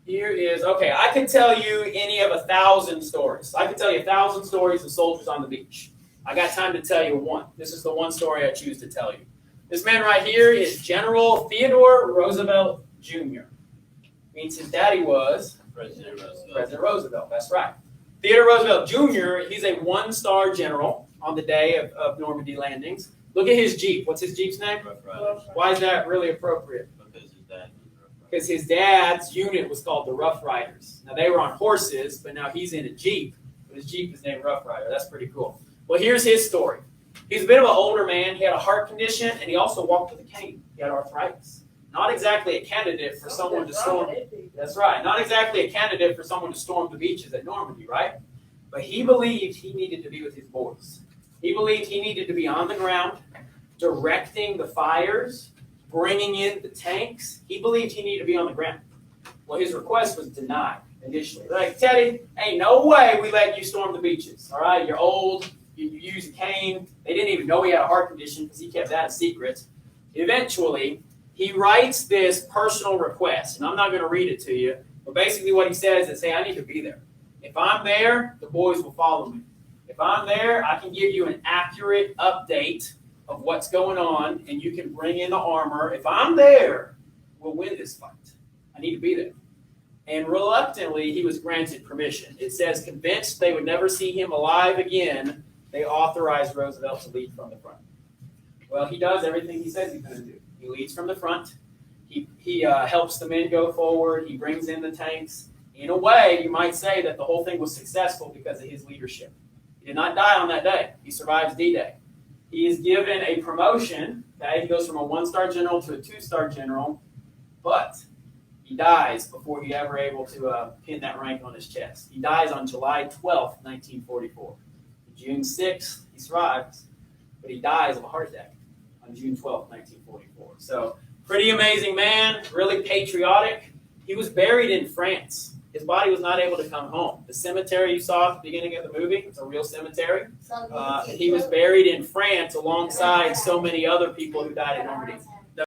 Here is, okay, I can tell you any of 1,000 stories. I can tell you 1,000 stories of soldiers on the beach. I got time to tell you one. This is the one story I choose to tell you. This man right here is General Theodore Roosevelt Jr. Means his daddy was President Roosevelt. President Roosevelt, that's right. Theodore Roosevelt Jr., he's a one-star general on the day of Normandy landings. Look at his Jeep. What's his Jeep's name? Rough Riders. Why is that really appropriate? Because his dad was Rough Riders. Because his dad's unit was called the Rough Riders. Now, they were on horses, but now he's in a Jeep. But his Jeep is named Rough Rider. That's pretty cool. Well, here's his story. He's a bit of an older man. He had a heart condition, and he also walked with a cane. He had arthritis. Not exactly a candidate for someone to storm. That's right. Not exactly a candidate for someone to storm the beaches at Normandy, right? But he believed he needed to be with his boys. He believed he needed to be on the ground, directing the fires, bringing in the tanks. He believed he needed to be on the ground. Well, his request was denied initially. They're like, Teddy, ain't no way we let you storm the beaches. All right, you're old. You use a cane. They didn't even know he had a heart condition because he kept that a secret. Eventually, he writes this personal request, and I'm not going to read it to you, but basically what he says is, hey, I need to be there. If I'm there, the boys will follow me. If I'm there, I can give you an accurate update of what's going on, and you can bring in the armor. If I'm there, we'll win this fight. I need to be there. And reluctantly, he was granted permission. It says, convinced they would never see him alive again, they authorized Roosevelt to lead from the front. Well, he does everything he says he's going to do. He leads from the front. He helps the men go forward. He brings in the tanks. In a way, you might say that the whole thing was successful because of his leadership. He did not die on that day. He survives D-Day. He is given a promotion. Okay? He goes from a one-star general to a two-star general, but he dies before he ever able to pin that rank on his chest. He dies on July 12th, 1944. June 6th, he survives, but he dies of a heart attack on June 12th, 1944. So, pretty amazing man, really patriotic. He was buried in France. His body was not able to come home. The cemetery you saw at the beginning of the movie, it's a real cemetery. He was buried in France alongside so many other people who died in Normandy.